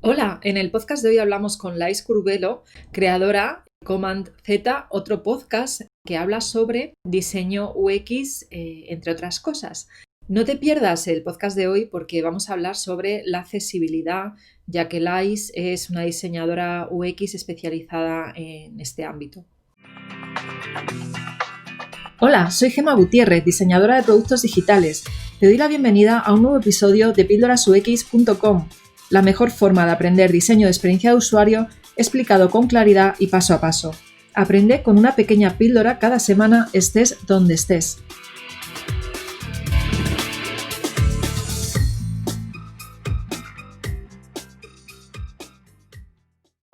Hola, en el podcast de hoy hablamos con Lais Curvelo, creadora de Command Z, otro podcast que habla sobre diseño UX, entre otras cosas. No te pierdas el podcast de hoy porque vamos a hablar sobre la accesibilidad, ya que Lais es una diseñadora UX especializada en este ámbito. Hola, soy Gemma Gutiérrez, diseñadora de productos digitales. Te doy la bienvenida a un nuevo episodio de píldorasux.com, la mejor forma de aprender diseño de experiencia de usuario explicado con claridad y paso a paso. Aprende con una pequeña píldora cada semana, estés donde estés.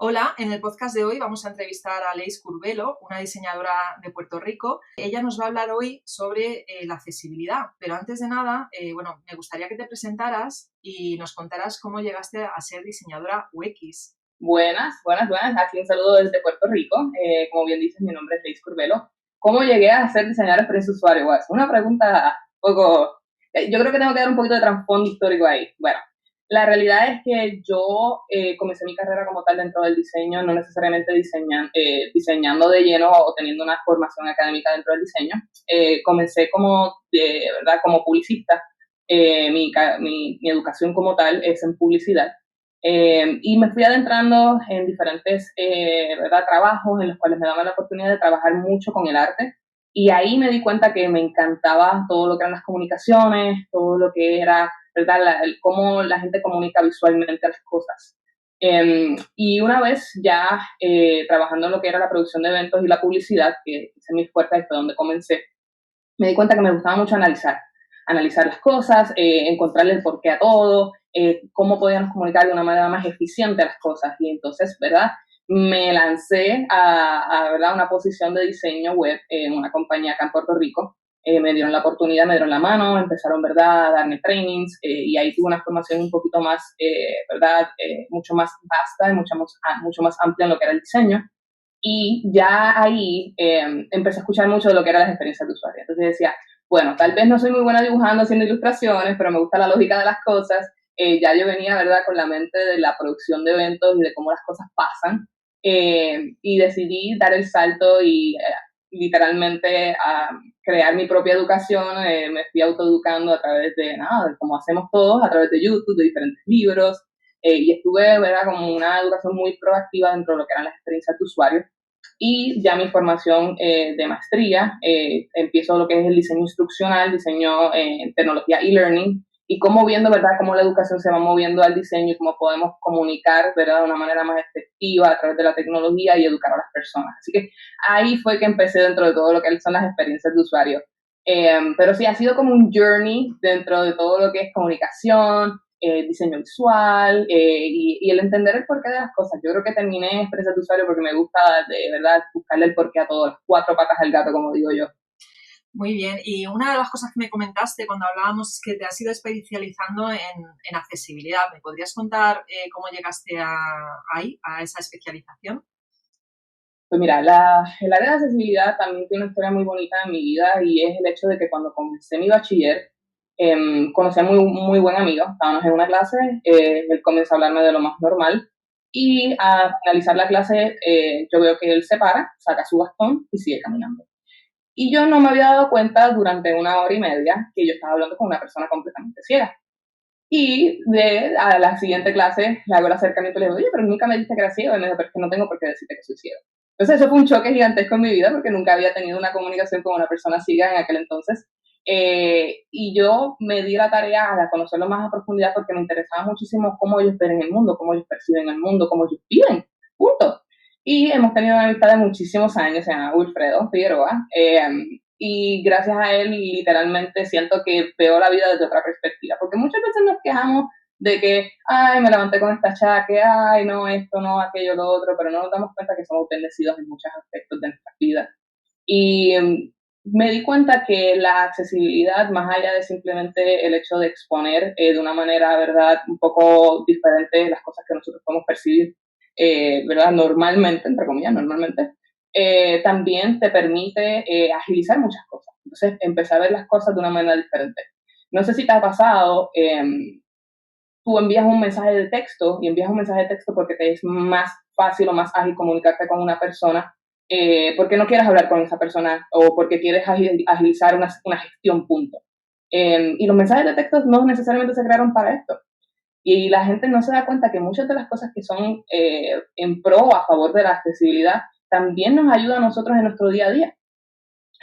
Hola, en el podcast de hoy vamos a entrevistar a Lais Curvelo, una diseñadora de Puerto Rico. Ella nos va a hablar hoy sobre la accesibilidad, pero antes de nada, me gustaría que te presentaras y nos contaras cómo llegaste a ser diseñadora UX. Buenas. Aquí un saludo desde Puerto Rico. Como bien dices, mi nombre es Lais Curvelo. ¿Cómo llegué a ser diseñadora de experiencia de usuario? Bueno, es una pregunta un poco... yo creo que tengo que dar un poquito de trasfondo histórico ahí. Bueno, la realidad es que yo comencé mi carrera como tal dentro del diseño, no necesariamente diseñando de lleno o teniendo una formación académica dentro del diseño. Comencé ¿verdad? Como publicista. Mi educación como tal es en publicidad. Y me fui adentrando en diferentes ¿verdad? Trabajos en los cuales me daban la oportunidad de trabajar mucho con el arte. Y ahí me di cuenta que me encantaba todo lo que eran las comunicaciones, todo lo que era, ¿verdad? Cómo la gente comunica visualmente las cosas. Y una vez ya trabajando en lo que era la producción de eventos y la publicidad, que es mi fuerte, ahí fue donde comencé, me di cuenta que me gustaba mucho analizar las cosas, encontrarle el porqué a todo, cómo podíamos comunicar de una manera más eficiente las cosas. Y entonces, ¿verdad? Me lancé ¿verdad? Una posición de diseño web en una compañía acá en Puerto Rico. Me dieron la oportunidad, me dieron la mano, empezaron, ¿verdad?, a darme trainings, y ahí tuve una formación un poquito más, ¿verdad?, mucho más vasta y mucho más amplia en lo que era el diseño. Y ya ahí empecé a escuchar mucho de lo que eran las experiencias de usuario. Entonces decía, bueno, tal vez no soy muy buena dibujando, haciendo ilustraciones, pero me gusta la lógica de las cosas. Ya yo venía, ¿verdad?, con la mente de la producción de eventos y de cómo las cosas pasan. Y decidí dar el salto y literalmente a crear mi propia educación. Me fui autoeducando a través de nada, de cómo hacemos todos, a través de YouTube, de diferentes libros. Y estuve, ¿verdad?, como una educación muy proactiva dentro de lo que eran las experiencias de usuario. Y ya mi formación de maestría, empiezo lo que es el diseño instruccional, diseño en tecnología e-learning, y cómo viendo, ¿verdad?, cómo la educación se va moviendo al diseño y cómo podemos comunicar, ¿verdad?, de una manera más efectiva a través de la tecnología y educar a las personas. Así que ahí fue que empecé dentro de todo lo que son las experiencias de usuario. Pero sí, ha sido como un journey dentro de todo lo que es comunicación, diseño visual, y el entender el porqué de las cosas. Yo creo que terminé experiencia de usuario porque me gusta de verdad buscarle el porqué a todas las cuatro patas del gato, como digo yo. Muy bien, y una de las cosas que me comentaste cuando hablábamos es que te has ido especializando en accesibilidad. ¿Me podrías contar cómo llegaste a esa especialización? Pues mira, el área de accesibilidad también tiene una historia muy bonita en mi vida, y es el hecho de que cuando comencé mi bachiller, conocí a muy buen amigo. Estábamos en una clase, él comenzó a hablarme de lo más normal, y a finalizar la clase yo veo que él se para, saca su bastón y sigue caminando. Y yo no me había dado cuenta durante una hora y media que yo estaba hablando con una persona completamente ciega. Y a la siguiente clase le hago el acercamiento y le digo, oye, pero nunca me dijiste que era ciego. Y me dijo, pero es que no tengo por qué decirte que soy ciego. Entonces eso fue un choque gigantesco en mi vida porque nunca había tenido una comunicación con una persona ciega en aquel entonces. Y yo me di la tarea de conocerlo más a profundidad porque me interesaba muchísimo cómo ellos ven el mundo, cómo ellos perciben el mundo, cómo ellos viven, punto. Y hemos tenido una amistad de muchísimos años, se llama Wilfredo Figueroa, y gracias a él literalmente siento que veo la vida desde otra perspectiva, porque muchas veces nos quejamos de que, ay, me levanté con esta achaque, ay, no, esto, no, aquello, lo otro, pero no nos damos cuenta que somos bendecidos en muchos aspectos de nuestra vida. Y me di cuenta que la accesibilidad, más allá de simplemente el hecho de exponer de una manera, ¿verdad?, un poco diferente las cosas que nosotros podemos percibir, ¿verdad?, normalmente, entre comillas, normalmente, también te permite agilizar muchas cosas. Entonces, empecé a ver las cosas de una manera diferente. No sé si te ha pasado, tú envías un mensaje de texto y envías un mensaje de texto porque te es más fácil o más ágil comunicarte con una persona, porque no quieres hablar con esa persona o porque quieres agilizar una gestión, punto. Y los mensajes de texto no necesariamente se crearon para esto. Y la gente no se da cuenta que muchas de las cosas que son en pro o a favor de la accesibilidad también nos ayudan a nosotros en nuestro día a día.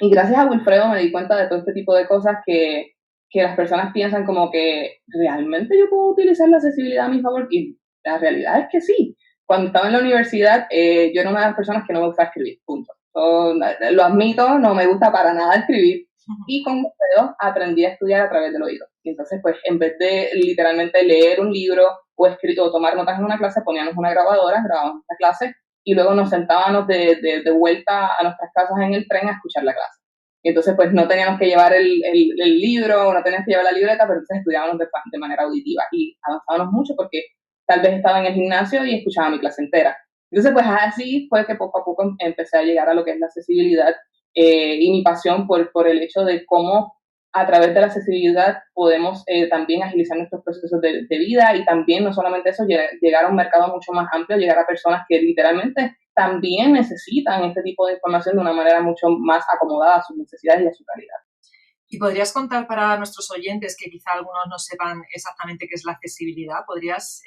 Y gracias a Wilfredo me di cuenta de todo este tipo de cosas que las personas piensan como que realmente yo puedo utilizar la accesibilidad a mi favor, y la realidad es que sí. Cuando estaba en la universidad, yo era una de las personas que no me gusta escribir, punto. Lo admito, no me gusta para nada escribir, y con Wilfredo aprendí a estudiar a través del oído. Y entonces, pues, en vez de literalmente leer un libro o tomar notas en una clase, poníamos una grabadora, grabábamos la clase, y luego nos sentábamos de vuelta a nuestras casas en el tren a escuchar la clase. Y entonces, pues, no teníamos que llevar el libro, no teníamos que llevar la libreta, pero entonces estudiábamos de manera auditiva y avanzábamos mucho porque tal vez estaba en el gimnasio y escuchaba mi clase entera. Entonces, pues, así fue que poco a poco empecé a llegar a lo que es la accesibilidad, y mi pasión por el hecho de cómo a través de la accesibilidad podemos también agilizar nuestros procesos de vida, y también no solamente eso, llegar a un mercado mucho más amplio, llegar a personas que literalmente también necesitan este tipo de información de una manera mucho más acomodada a sus necesidades y a su realidad. ¿Y podrías contar para nuestros oyentes, que quizá algunos no sepan exactamente qué es la accesibilidad, podrías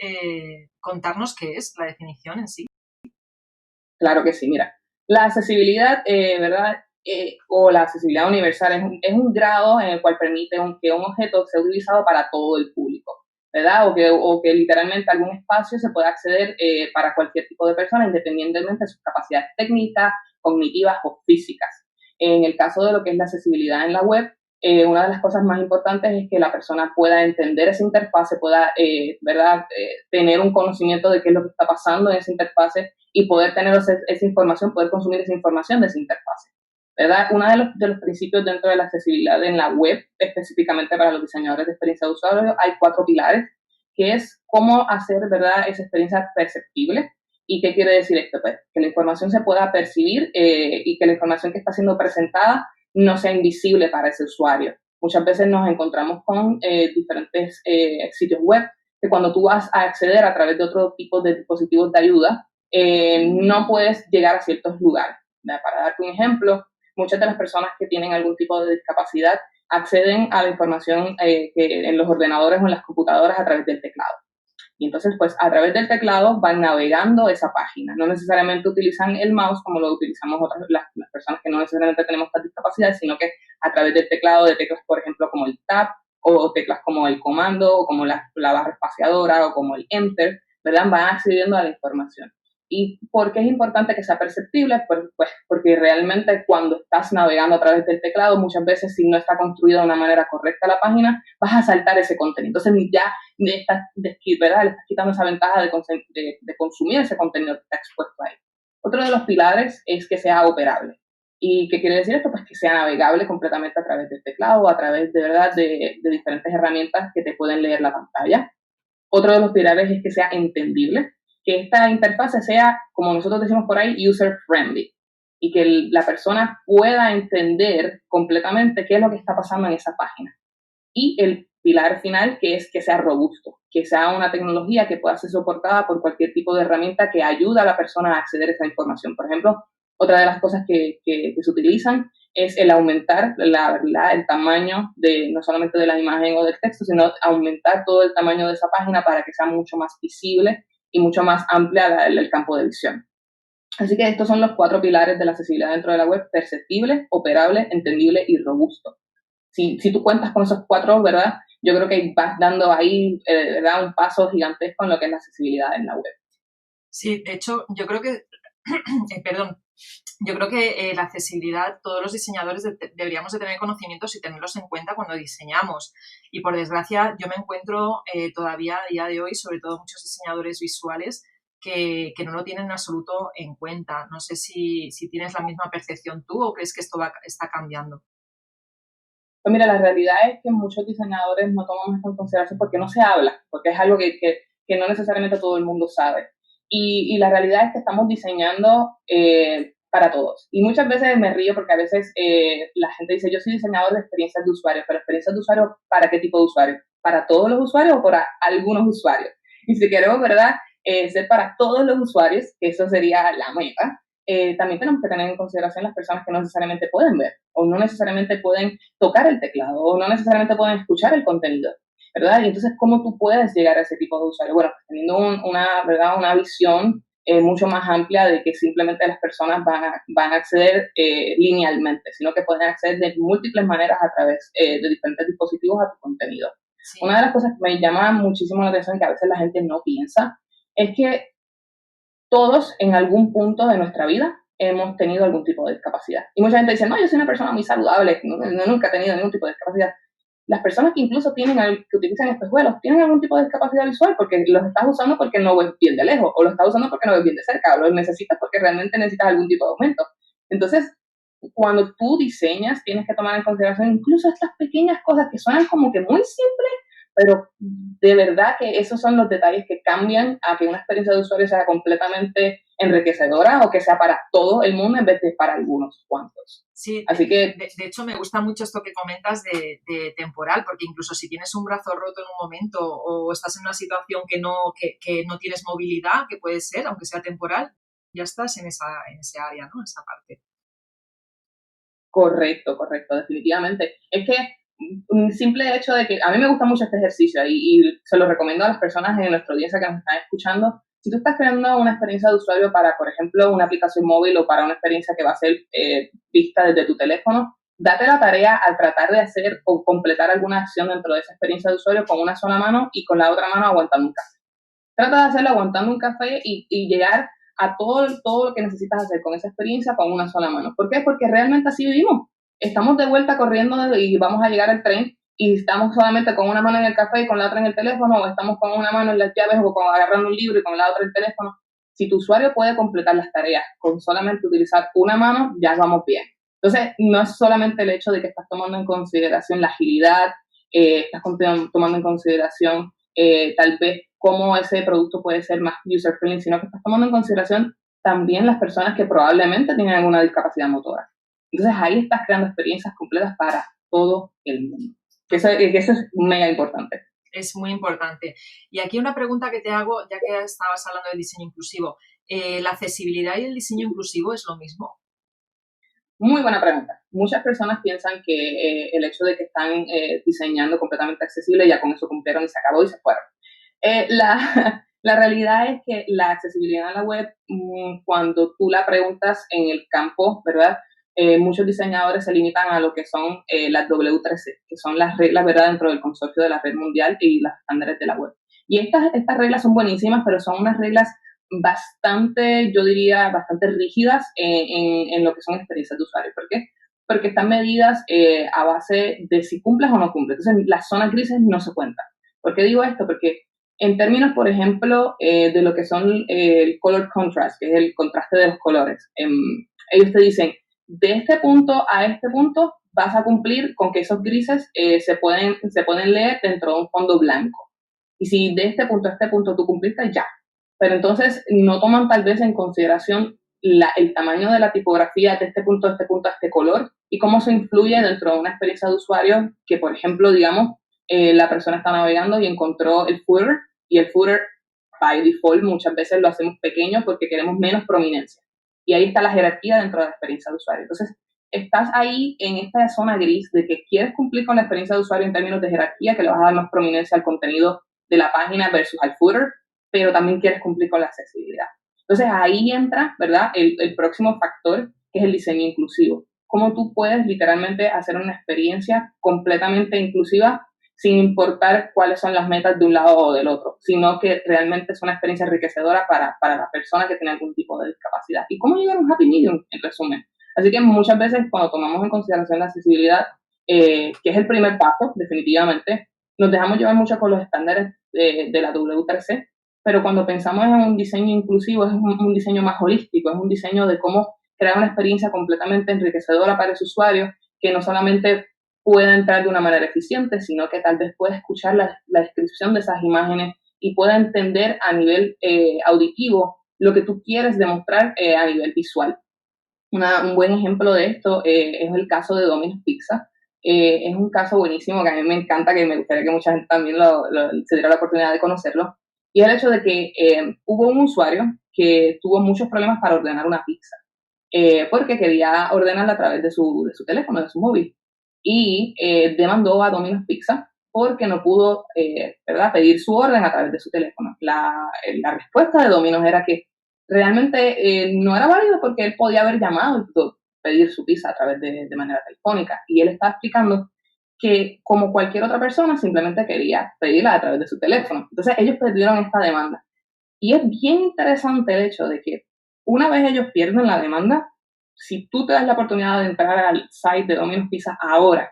contarnos qué es la definición en sí? Claro que sí, mira. La accesibilidad, ¿verdad? O la accesibilidad universal es un grado en el cual permite que un objeto sea utilizado para todo el público, ¿verdad? O que literalmente algún espacio se pueda acceder para cualquier tipo de persona, independientemente de sus capacidades técnicas, cognitivas o físicas. En el caso de lo que es la accesibilidad en la web, una de las cosas más importantes es que la persona pueda entender esa interfase, pueda, ¿verdad? Tener un conocimiento de qué es lo que está pasando en esa interfase y poder tener esa información, poder consumir esa información de esa interfase, ¿verdad? Uno de los principios dentro de la accesibilidad en la web, específicamente para los diseñadores de experiencia de usuario, hay 4 pilares, que es cómo hacer, ¿verdad?, esa experiencia perceptible. ¿Y qué quiere decir esto? Pues que la información se pueda percibir y que la información que está siendo presentada no sea invisible para ese usuario. Muchas veces nos encontramos con diferentes sitios web que cuando tú vas a acceder a través de otro tipo de dispositivos de ayuda, no puedes llegar a ciertos lugares. Para darte un ejemplo, muchas de las personas que tienen algún tipo de discapacidad acceden a la información que en los ordenadores o en las computadoras a través del teclado. Y entonces, pues, a través del teclado van navegando esa página. No necesariamente utilizan el mouse como lo utilizamos las personas que no necesariamente tenemos estas discapacidades, sino que a través del teclado, de teclas, por ejemplo, como el Tab, o teclas como el comando, o como la barra espaciadora, o como el Enter, ¿verdad? Van accediendo a la información. ¿Y por qué es importante que sea perceptible? Pues porque realmente cuando estás navegando a través del teclado, muchas veces si no está construida de una manera correcta la página, vas a saltar ese contenido. Entonces ya ¿verdad?, le estás quitando esa ventaja de consumir ese contenido que está expuesto ahí. Otro de los pilares es que sea operable. ¿Y qué quiere decir esto? Pues que sea navegable completamente a través del teclado o a través de diferentes herramientas que te pueden leer la pantalla. Otro de los pilares es que sea entendible, que esta interfase sea, como nosotros decimos por ahí, user-friendly, y que la persona pueda entender completamente qué es lo que está pasando en esa página. Y el pilar final, que es que sea robusto, que sea una tecnología que pueda ser soportada por cualquier tipo de herramienta que ayude a la persona a acceder a esa información. Por ejemplo, otra de las cosas que se utilizan es el aumentar el tamaño no solamente de la imagen o del texto, sino aumentar todo el tamaño de esa página para que sea mucho más visible y mucho más amplia el campo de visión. Así que estos son los 4 pilares de la accesibilidad dentro de la web: perceptible, operable, entendible y robusto. Si tú cuentas con esos 4, ¿verdad?, yo creo que vas dando ahí, ¿verdad?, un paso gigantesco en lo que es la accesibilidad en la web. Sí, de hecho, yo creo que, la accesibilidad, todos los diseñadores deberíamos de tener conocimientos y tenerlos en cuenta cuando diseñamos. Y por desgracia, yo me encuentro todavía a día de hoy, sobre todo muchos diseñadores visuales, que no lo tienen en absoluto en cuenta. No sé si tienes la misma percepción tú o crees que esto está cambiando. Pues mira, la realidad es que muchos diseñadores no tomamos esto en consideración porque no se habla, porque es algo que no necesariamente todo el mundo sabe. Y la realidad es que estamos diseñando para todos. Y muchas veces me río porque a veces la gente dice, yo soy diseñador de experiencias de usuario, pero experiencias de usuario, ¿para qué tipo de usuario? para todos los usuarios o para algunos usuarios. Y si queremos, ¿verdad?, ser para todos los usuarios, que eso sería la meta, también tenemos que tener en consideración las personas que no necesariamente pueden ver, o no necesariamente pueden tocar el teclado, o no necesariamente pueden escuchar el contenido, ¿verdad? Y entonces, ¿cómo tú puedes llegar a ese tipo de usuarios? Bueno, pues teniendo una visión mucho más amplia de que simplemente las personas van a acceder linealmente, sino que pueden acceder de múltiples maneras a través de diferentes dispositivos a tu contenido. Sí. Una de las cosas que me llama muchísimo la atención, que a veces la gente no piensa, es que todos en algún punto de nuestra vida hemos tenido algún tipo de discapacidad. Y mucha gente dice, no, yo soy una persona muy saludable, nunca he tenido ningún tipo de discapacidad. Las personas que incluso que utilizan espejuelos tienen algún tipo de discapacidad visual porque los estás usando porque no ves bien de lejos, o los estás usando porque no ves bien de cerca, o los necesitas porque realmente necesitas algún tipo de aumento. Entonces, cuando tú diseñas, tienes que tomar en consideración incluso estas pequeñas cosas que suenan como que muy simples, pero de verdad que esos son los detalles que cambian a que una experiencia de usuario sea completamente enriquecedora o que sea para todo el mundo en vez de para algunos cuantos. Sí, así que de hecho me gusta mucho esto que comentas de temporal, porque incluso si tienes un brazo roto en un momento o estás en una situación que no tienes movilidad, que puede ser, aunque sea temporal, ya estás en ese área, ¿no? En esa parte. Correcto, definitivamente. Es que un simple hecho de que a mí me gusta mucho este ejercicio y se lo recomiendo a las personas en nuestra audiencia que nos están escuchando. Si tú estás creando una experiencia de usuario para, por ejemplo, una aplicación móvil o para una experiencia que va a ser vista desde tu teléfono, date la tarea al tratar de hacer o completar alguna acción dentro de esa experiencia de usuario con una sola mano y con la otra mano aguantando un café. Trata de hacerlo aguantando un café y llegar a todo lo que necesitas hacer con esa experiencia con una sola mano. ¿Por qué? Porque realmente así vivimos. Estamos de vuelta corriendo y vamos a llegar al tren y estamos solamente con una mano en el café y con la otra en el teléfono, o estamos con una mano en las llaves o agarrando un libro y con la otra el teléfono. Si tu usuario puede completar las tareas con solamente utilizar una mano, ya vamos bien. Entonces, no es solamente el hecho de que estás tomando en consideración la agilidad, estás tomando en consideración tal vez cómo ese producto puede ser más user-friendly, sino que estás tomando en consideración también las personas que probablemente tienen alguna discapacidad motora. Entonces ahí estás creando experiencias completas para todo el mundo. Eso es mega importante. Es muy importante. Y aquí una pregunta que te hago, ya que estabas hablando del diseño inclusivo. ¿La accesibilidad y el diseño inclusivo es lo mismo? Muy buena pregunta. Muchas personas piensan que el hecho de que están diseñando completamente accesible, ya con eso cumplieron y se acabó y se fueron. La realidad es que la accesibilidad a la web, cuando tú la preguntas en el campo, ¿verdad? Muchos diseñadores se limitan a lo que son las W3C, que son las reglas, ¿verdad?, dentro del consorcio de la red mundial y los estándares de la web. Y estas reglas son buenísimas, pero son unas reglas bastante, yo diría, bastante rígidas en lo que son experiencias de usuario. ¿Por qué? Porque están medidas a base de si cumples o no cumples. Entonces, las zonas grises no se cuentan. ¿Por qué digo esto? Porque en términos, por ejemplo, de lo que son el color contrast, que es el contraste de los colores, ellos te dicen, de este punto a este punto vas a cumplir con que esos grises se pueden leer dentro de un fondo blanco. Y si de este punto a este punto tú cumpliste, ya. Pero entonces no toman tal vez en consideración el tamaño de la tipografía de este punto a este punto a este color y cómo se influye dentro de una experiencia de usuario que, por ejemplo, digamos, la persona está navegando y encontró el footer, y el footer, by default, muchas veces lo hacemos pequeño porque queremos menos prominencia. Y ahí está la jerarquía dentro de la experiencia de usuario. Entonces, estás ahí en esta zona gris de que quieres cumplir con la experiencia de usuario en términos de jerarquía, que le vas a dar más prominencia al contenido de la página versus al footer, pero también quieres cumplir con la accesibilidad. Entonces, ahí entra, ¿verdad?, el próximo factor, que es el diseño inclusivo. Cómo tú puedes literalmente hacer una experiencia completamente inclusiva sin importar cuáles son las metas de un lado o del otro, sino que realmente es una experiencia enriquecedora para la persona que tiene algún tipo de discapacidad. ¿Y cómo llegar a un happy medium, en resumen? Así que muchas veces cuando tomamos en consideración la accesibilidad, que es el primer paso, definitivamente, nos dejamos llevar mucho con los estándares de la W3C, pero cuando pensamos en un diseño inclusivo es un diseño más holístico, es un diseño de cómo crear una experiencia completamente enriquecedora para ese usuario, que no solamente pueda entrar de una manera eficiente, sino que tal vez pueda escuchar la descripción de esas imágenes y pueda entender a nivel auditivo lo que tú quieres demostrar a nivel visual. Un buen ejemplo de esto es el caso de Domino's Pizza. es un caso buenísimo que a mí me encanta, que me gustaría que mucha gente también se diera la oportunidad de conocerlo. Y el hecho de que hubo un usuario que tuvo muchos problemas para ordenar una pizza, porque quería ordenarla a través de su teléfono, de su móvil. Y demandó a Domino's Pizza porque no pudo, ¿verdad?, pedir su orden a través de su teléfono. La respuesta de Domino's era que realmente no era válido porque él podía haber llamado y pedir su pizza a través de manera telefónica. Y él estaba explicando que, como cualquier otra persona, simplemente quería pedirla a través de su teléfono. Entonces ellos perdieron esta demanda. Y es bien interesante el hecho de que una vez ellos pierden la demanda, si tú te das la oportunidad de entrar al site de Domino's Pizza ahora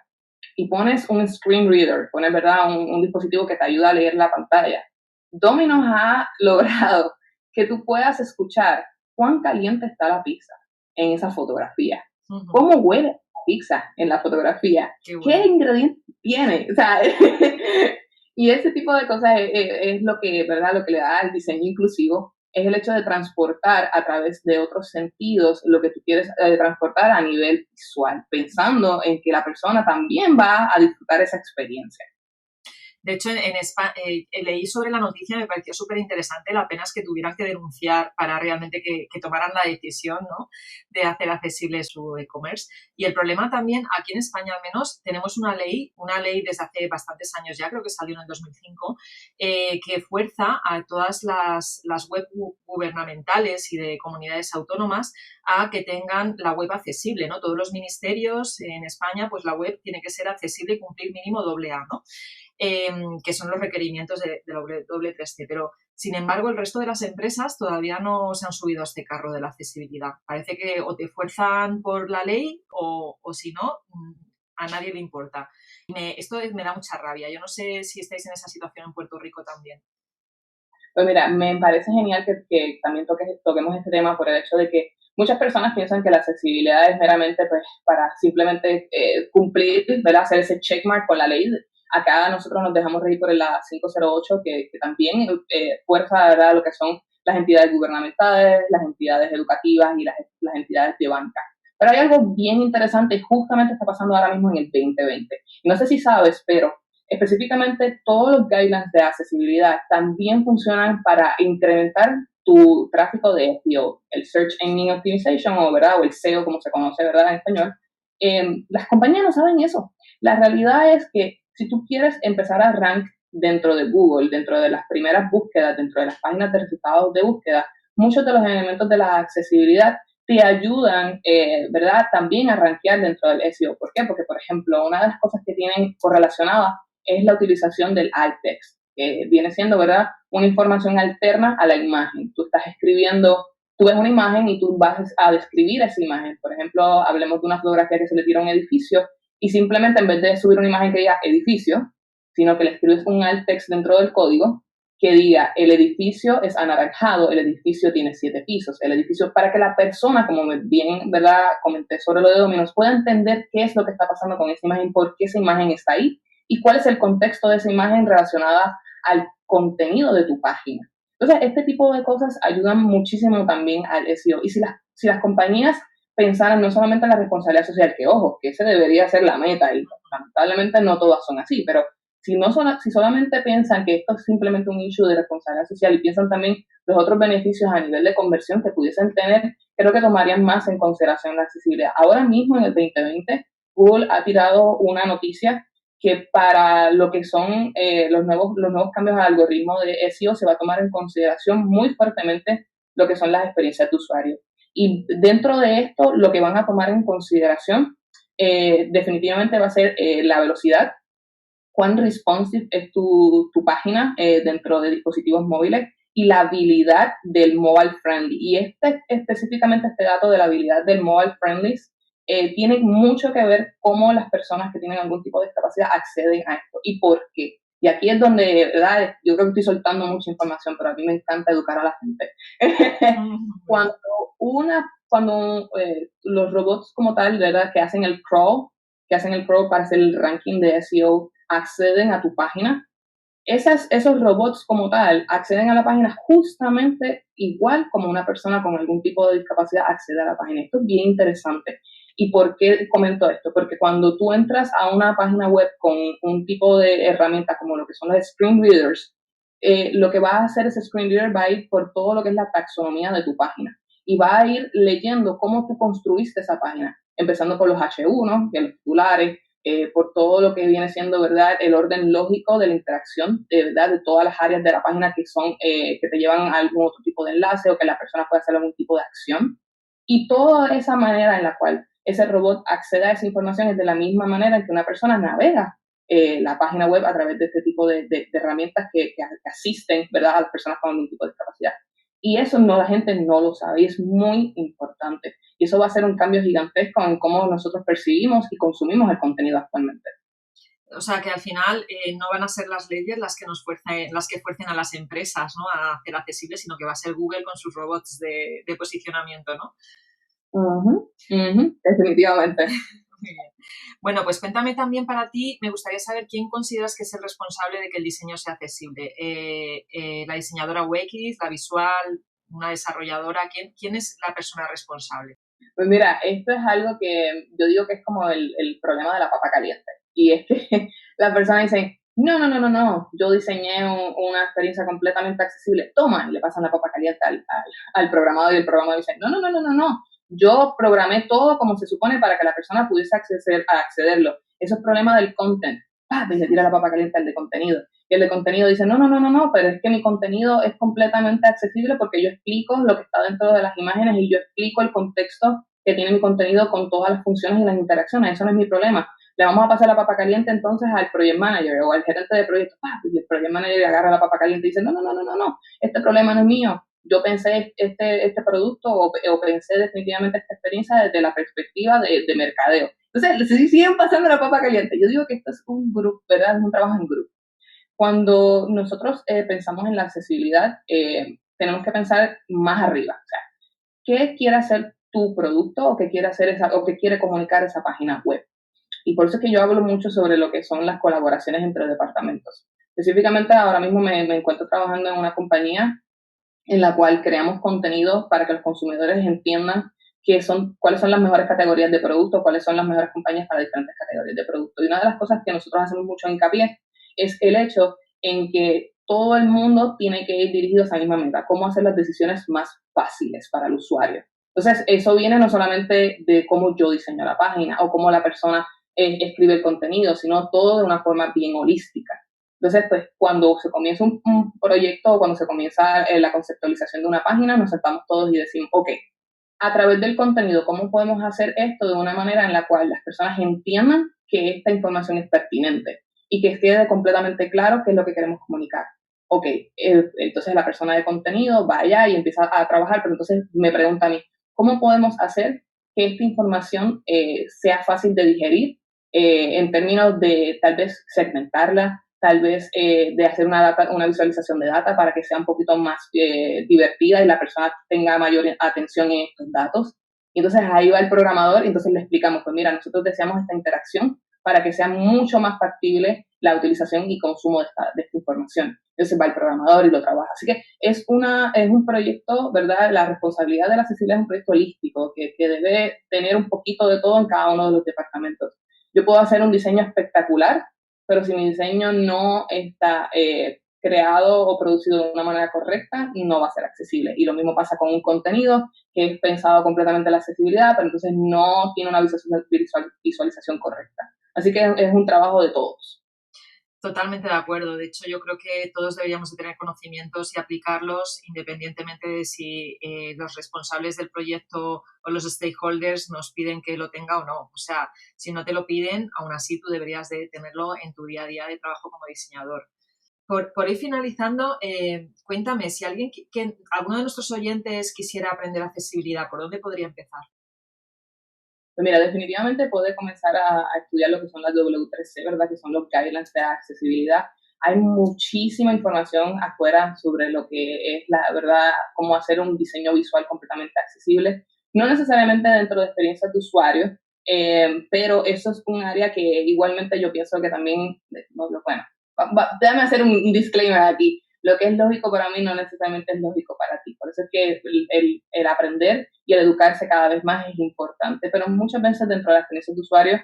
y pones un screen reader, pones, ¿verdad?, un dispositivo que te ayuda a leer la pantalla, Domino's ha logrado que tú puedas escuchar cuán caliente está la pizza en esa fotografía, cómo huele la pizza en la fotografía, qué ingredientes tiene, o sea, y ese tipo de cosas es lo que, ¿verdad?, lo que le da al diseño inclusivo, es el hecho de transportar a través de otros sentidos lo que tú quieres transportar a nivel visual, pensando en que la persona también va a disfrutar esa experiencia. De hecho, en España leí sobre la noticia, me pareció súper interesante, la pena es que tuvieran que denunciar para realmente que tomaran la decisión, ¿no?, de hacer accesible su e-commerce. Y el problema también, aquí en España al menos, tenemos una ley desde hace bastantes años ya, creo que salió en el 2005, que fuerza a todas las web gubernamentales y de comunidades autónomas a que tengan la web accesible, ¿no? Todos los ministerios en España, pues la web tiene que ser accesible y cumplir mínimo AA, ¿no? Que son los requerimientos de la W3C, pero sin embargo el resto de las empresas todavía no se han subido a este carro de la accesibilidad. Parece que o te fuerzan por la ley o si no, a nadie le importa. Esto me da mucha rabia. Yo no sé si estáis en esa situación en Puerto Rico también. Pues mira, me parece genial que también toquemos este tema por el hecho de que muchas personas piensan que la accesibilidad es meramente pues para simplemente cumplir, ¿verdad?, hacer ese checkmark con la ley. Acá nosotros nos dejamos reír por la 508, que también fuerza, ¿verdad?, lo que son las entidades gubernamentales, las entidades educativas y las entidades de banca. Pero hay algo bien interesante y justamente está pasando ahora mismo en el 2020. No sé si sabes, pero específicamente todos los guidelines de accesibilidad también funcionan para incrementar tu tráfico de SEO, el Search Engine Optimization, ¿verdad?, o el SEO como se conoce, ¿verdad?, en español. Las compañías no saben eso. La realidad es que si tú quieres empezar a rank dentro de Google, dentro de las primeras búsquedas, dentro de las páginas de resultados de búsqueda, muchos de los elementos de la accesibilidad te ayudan, ¿verdad?, también a rankear dentro del SEO. ¿Por qué? Porque, por ejemplo, una de las cosas que tienen correlacionadas es la utilización del alt text, que viene siendo, ¿verdad?, una información alterna a la imagen. Tú estás escribiendo, tú ves una imagen y tú vas a describir esa imagen. Por ejemplo, hablemos de una fotografía que se le tira a un edificio y simplemente en vez de subir una imagen que diga edificio, sino que le escribes un alt text dentro del código que diga el edificio es anaranjado, el edificio tiene 7 pisos, el edificio, para que la persona, como bien, ¿verdad?, comenté sobre lo de Domino's, pueda entender qué es lo que está pasando con esa imagen, por qué esa imagen está ahí y cuál es el contexto de esa imagen relacionada al contenido de tu página. Entonces, este tipo de cosas ayudan muchísimo también al SEO. Y si las compañías pensaran no solamente en la responsabilidad social, que ojo, que ese debería ser la meta, y lamentablemente no todas son así, pero si solamente piensan que esto es simplemente un issue de responsabilidad social y piensan también los otros beneficios a nivel de conversión que pudiesen tener, creo que tomarían más en consideración la accesibilidad. Ahora mismo, en el 2020, Google ha tirado una noticia que para lo que son los nuevos cambios al algoritmo de SEO se va a tomar en consideración muy fuertemente lo que son las experiencias de usuario. Y dentro de esto, lo que van a tomar en consideración definitivamente va a ser la velocidad, cuán responsive es tu página dentro de dispositivos móviles y la habilidad del mobile friendly. Y específicamente este dato de la habilidad del mobile friendly tiene mucho que ver cómo las personas que tienen algún tipo de discapacidad acceden a esto y por qué. Y aquí es donde, ¿verdad?, yo creo que estoy soltando mucha información, pero a mí me encanta educar a la gente. Cuando los robots como tal, ¿verdad?, que hacen el crawl para hacer el ranking de SEO, acceden a tu página, esos robots como tal acceden a la página justamente igual como una persona con algún tipo de discapacidad accede a la página. Esto es bien interesante. ¿Y por qué comento esto? Porque cuando tú entras a una página web con un tipo de herramienta como lo que son los screen readers, lo que va a hacer ese screen reader va a ir por todo lo que es la taxonomía de tu página y va a ir leyendo cómo tú construiste esa página, empezando por los H1, que los titulares, por todo lo que viene siendo, ¿verdad?, el orden lógico de la interacción, ¿verdad?, de todas las áreas de la página que son, que te llevan a algún otro tipo de enlace o que la persona puede hacer algún tipo de acción. Y toda esa manera en la cual ese robot accede a esa información es de la misma manera en que una persona navega la página web a través de este tipo de herramientas que asisten, ¿verdad?, a las personas con algún tipo de discapacidad. Y eso no, la gente no lo sabe y es muy importante. Y eso va a ser un cambio gigantesco en cómo nosotros percibimos y consumimos el contenido actualmente. O sea, que al final no van a ser las leyes las que fuercen a las empresas, ¿no?, a hacer accesible, sino que va a ser Google con sus robots de posicionamiento, ¿no? Definitivamente. Muy bien. Bueno, pues cuéntame también para ti, me gustaría saber quién consideras que es el responsable de que el diseño sea accesible. ¿La diseñadora UX, la visual, una desarrolladora? ¿Quién es la persona responsable? Pues mira, esto es algo que yo digo que es como el problema de la papa caliente. Y es que la persona dice, no, yo diseñé una experiencia completamente accesible. Toma, y le pasan la papa caliente al programador y el programador dice, no. Yo programé todo como se supone para que la persona pudiese accederlo. Eso es problema del content. Y le tira la papa caliente al de contenido. Y el de contenido dice, no, pero es que mi contenido es completamente accesible porque yo explico lo que está dentro de las imágenes y yo explico el contexto que tiene mi contenido con todas las funciones y las interacciones. Eso no es mi problema. Le vamos a pasar la papa caliente entonces al project manager o al gerente de proyecto. Y el project manager agarra la papa caliente y dice, no, este problema no es mío. Yo pensé este producto o pensé definitivamente esta experiencia desde la perspectiva de mercadeo. Entonces, siguen pasando la papa caliente. Yo digo que esto es un grupo, ¿verdad? Es un trabajo en grupo. Cuando nosotros pensamos en la accesibilidad, tenemos que pensar más arriba. O sea, ¿qué quiere hacer tu producto o qué quiere hacer o qué quiere comunicar esa página web? Y por eso es que yo hablo mucho sobre lo que son las colaboraciones entre departamentos. Específicamente ahora mismo me encuentro trabajando en una compañía en la cual creamos contenido para que los consumidores entiendan cuáles son las mejores categorías de producto, cuáles son las mejores compañías para diferentes categorías de producto. Y una de las cosas que nosotros hacemos mucho hincapié es el hecho en que todo el mundo tiene que ir dirigido a esa misma meta, cómo hacer las decisiones más fáciles para el usuario. Entonces, eso viene no solamente de cómo yo diseño la página o cómo la persona escribe el contenido, sino todo de una forma bien holística. Entonces, pues, cuando se comienza un proyecto o cuando se comienza la conceptualización de una página, nos sentamos todos y decimos, ok, a través del contenido, ¿cómo podemos hacer esto de una manera en la cual las personas entiendan que esta información es pertinente y que quede completamente claro qué es lo que queremos comunicar? Ok, entonces la persona de contenido va allá y empieza a trabajar, pero entonces me pregunta a mí, ¿cómo podemos hacer que esta información sea fácil de digerir en términos de tal vez segmentarla, tal vez de hacer una visualización de data para que sea un poquito más divertida y la persona tenga mayor atención en estos datos? Y entonces ahí va el programador y entonces le explicamos, pues mira, nosotros deseamos esta interacción para que sea mucho más factible la utilización y consumo de esta información. Entonces va el programador y lo trabaja. Así que es un proyecto, ¿verdad? La responsabilidad de la accesibilidad es un proyecto holístico que debe tener un poquito de todo en cada uno de los departamentos. Yo puedo hacer un diseño espectacular, pero si mi diseño no está creado o producido de una manera correcta, no va a ser accesible. Y lo mismo pasa con un contenido que es pensado completamente en la accesibilidad, pero entonces no tiene una visualización correcta. Así que es un trabajo de todos. Totalmente de acuerdo. De hecho, yo creo que todos deberíamos de tener conocimientos y aplicarlos independientemente de si los responsables del proyecto o los stakeholders nos piden que lo tenga o no. O sea, si no te lo piden, aún así tú deberías de tenerlo en tu día a día de trabajo como diseñador. Por ir finalizando, cuéntame, si alguno de nuestros oyentes quisiera aprender accesibilidad, ¿por dónde podría empezar? Pues mira, definitivamente puede comenzar a estudiar lo que son las W3C, ¿verdad? Que son los guidelines de accesibilidad. Hay muchísima información afuera sobre lo que es la verdad, cómo hacer un diseño visual completamente accesible. No necesariamente dentro de experiencias de usuario, pero eso es un área que igualmente yo pienso que también, bueno, déjame hacer un disclaimer aquí. Lo que es lógico para mí no necesariamente es lógico para ti. Por eso es que el aprender y el educarse cada vez más es importante, pero muchas veces dentro de la experiencia de usuario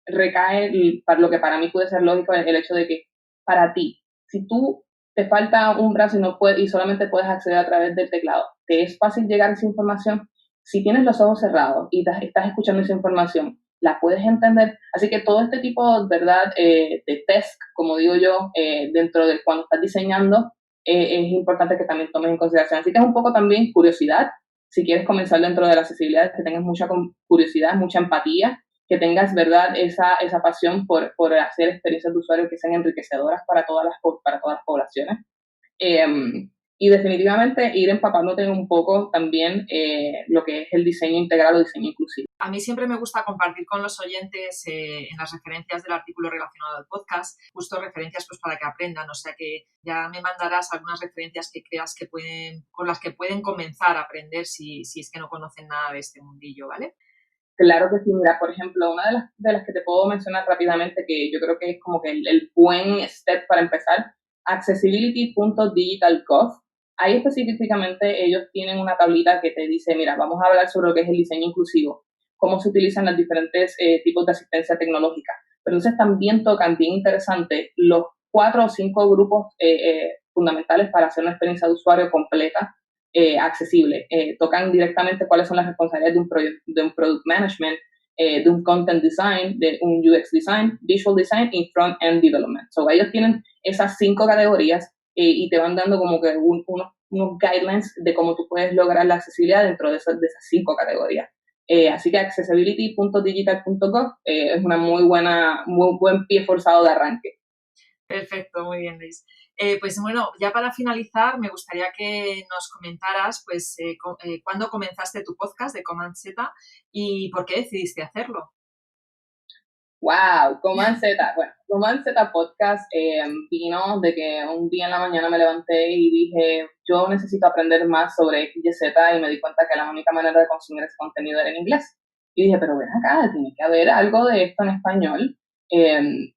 recae para lo que para mí puede ser lógico el hecho de que para ti, si tú te falta un brazo y solamente puedes acceder a través del teclado, ¿te es fácil llegar a esa información? Si tienes los ojos cerrados y estás escuchando esa información, la puedes entender. Así que todo este tipo, ¿verdad?, de test, como digo yo, dentro de cuando estás diseñando, es importante que también tomes en consideración. Así que es un poco también curiosidad. Si quieres comenzar dentro de la accesibilidad, que tengas mucha curiosidad, mucha empatía, que tengas, ¿verdad?, esa pasión por hacer experiencias de usuario que sean enriquecedoras para todas las poblaciones. Y definitivamente ir empapándote un poco también lo que es el diseño integral o diseño inclusivo. A mí siempre me gusta compartir con los oyentes en las referencias del artículo relacionado al podcast, justo referencias pues para que aprendan, o sea que ya me mandarás algunas referencias que creas que con las que pueden comenzar a aprender si es que no conocen nada de este mundillo, ¿vale? Claro que sí, mira, por ejemplo, una de las que te puedo mencionar rápidamente, que yo creo que es como que el buen step para empezar, accessibility.digital.gov. Ahí específicamente ellos tienen una tablita que te dice, mira, vamos a hablar sobre lo que es el diseño inclusivo, cómo se utilizan los diferentes tipos de asistencia tecnológica. Pero entonces también tocan, bien interesante, los 4 o 5 grupos fundamentales para hacer una experiencia de usuario completa, accesible. Tocan directamente cuáles son las responsabilidades de un product management, de un content design, de un UX design, visual design y front-end development. So, ellos tienen esas 5 categorías y te van dando como que unos guidelines de cómo tú puedes lograr la accesibilidad dentro de esas 5 categorías. Así que accessibility.digital.gov es una muy buen pie forzado de arranque. Perfecto, muy bien, Luis. Pues bueno, ya para finalizar, me gustaría que nos comentaras pues cuándo comenzaste tu podcast de Command Z y por qué decidiste hacerlo. Wow, Command Z. Bueno, Command Z Podcast vino de que un día en la mañana me levanté y dije, yo necesito aprender más sobre XYZ y me di cuenta que la única manera de consumir ese contenido era en inglés. Y dije, pero ven acá, tiene que haber algo de esto en español.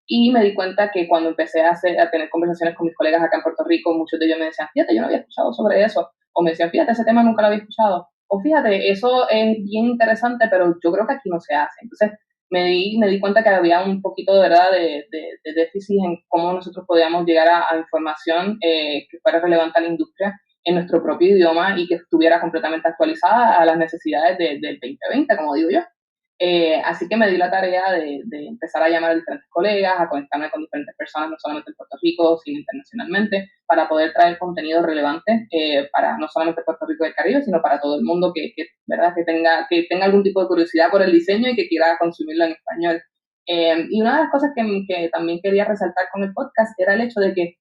Y me di cuenta que cuando empecé a tener conversaciones con mis colegas acá en Puerto Rico, muchos de ellos me decían, fíjate, yo no había escuchado sobre eso. O me decían, fíjate, ese tema nunca lo había escuchado. O fíjate, eso es bien interesante, pero yo creo que aquí no se hace. Entonces, me di cuenta que había un poquito de verdad de déficit en cómo nosotros podíamos llegar a información que fuera relevante a la industria en nuestro propio idioma y que estuviera completamente actualizada a las necesidades del 2020, como digo yo. Así que me di la tarea de empezar a llamar a diferentes colegas, a conectarme con diferentes personas, no solamente en Puerto Rico, sino internacionalmente, para poder traer contenido relevante para no solamente Puerto Rico y el Caribe, sino para todo el mundo ¿verdad? Que tenga algún tipo de curiosidad por el diseño y que quiera consumirlo en español. Y una de las cosas que también quería resaltar con el podcast era el hecho de que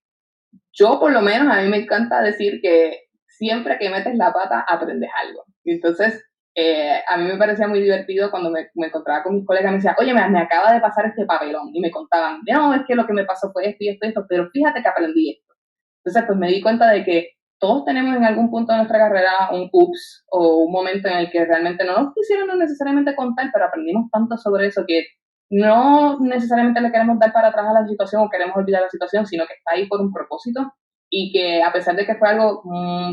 yo, por lo menos, a mí me encanta decir que siempre que metes la pata aprendes algo. Y entonces, a mí me parecía muy divertido cuando me encontraba con mis colegas, me decía, oye, me acaba de pasar este papelón, y me contaban, no, es que lo que me pasó fue esto y esto y esto, pero fíjate que aprendí esto. Entonces, pues me di cuenta de que todos tenemos en algún punto de nuestra carrera un ups o un momento en el que realmente no nos quisieron necesariamente contar, pero aprendimos tanto sobre eso que no necesariamente le queremos dar para atrás a la situación o queremos olvidar la situación, sino que está ahí por un propósito y que a pesar de que fue algo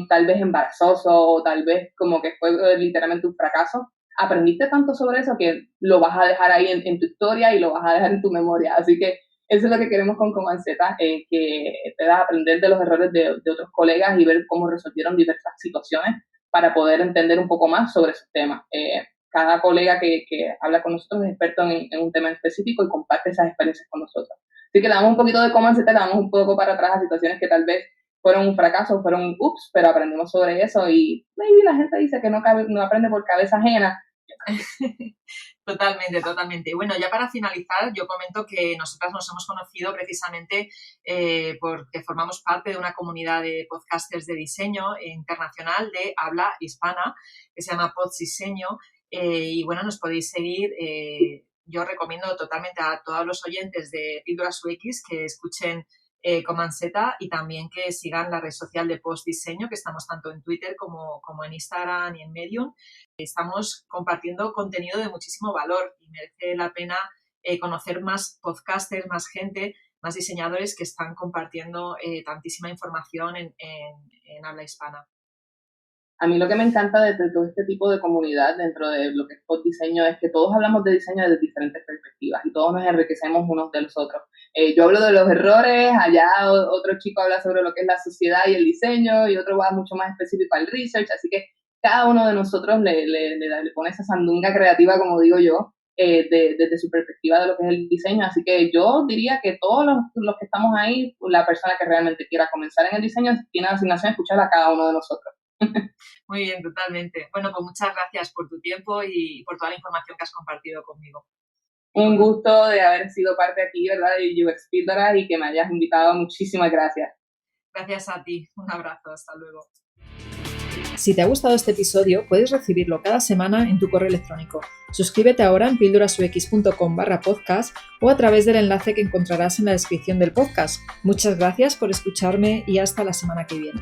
tal vez embarazoso o tal vez como que fue literalmente un fracaso, aprendiste tanto sobre eso que lo vas a dejar ahí en tu historia y lo vas a dejar en tu memoria. Así que eso es lo que queremos con Command Z, que puedas aprender de los errores de otros colegas y ver cómo resolvieron diversas situaciones para poder entender un poco más sobre esos temas. Cada colega que habla con nosotros es experto en un tema específico y comparte esas experiencias con nosotros. Así que le damos un poquito de Command Z, le damos un poco para atrás a situaciones que tal vez fueron un fracaso, fueron un ups, pero aprendimos sobre eso y maybe la gente dice que no aprende por cabeza ajena. Totalmente, totalmente. Bueno, ya para finalizar, yo comento que nosotras nos hemos conocido precisamente porque formamos parte de una comunidad de podcasters de diseño internacional de habla hispana que se llama Poddiseño. Y bueno, nos podéis seguir. Yo recomiendo totalmente a todos los oyentes de Píldoras UX que escuchen Command Z y también que sigan la red social de Poddiseño, que estamos tanto en Twitter como en Instagram y en Medium. Estamos compartiendo contenido de muchísimo valor y merece la pena conocer más podcasters, más gente, más diseñadores que están compartiendo tantísima información en habla hispana. A mí lo que me encanta de todo este tipo de comunidad dentro de lo que es diseño es que todos hablamos de diseño desde diferentes perspectivas y todos nos enriquecemos unos de los otros. Yo hablo de los errores, allá otro chico habla sobre lo que es la sociedad y el diseño y otro va mucho más específico al research, así que cada uno de nosotros le pone esa sandunga creativa, como digo yo, desde su perspectiva de lo que es el diseño. Así que yo diría que todos los que estamos ahí, la persona que realmente quiera comenzar en el diseño tiene la asignación de escuchar a cada uno de nosotros. Muy bien, totalmente. Bueno, pues muchas gracias por tu tiempo y por toda la información que has compartido conmigo. Un gusto de haber sido parte aquí, ¿verdad?, de UX Píldoras y que me hayas invitado. Muchísimas gracias. Gracias a ti. Un abrazo. Hasta luego. Si te ha gustado este episodio, puedes recibirlo cada semana en tu correo electrónico. Suscríbete ahora en pildorasux.com/podcast o a través del enlace que encontrarás en la descripción del podcast. Muchas gracias por escucharme y hasta la semana que viene.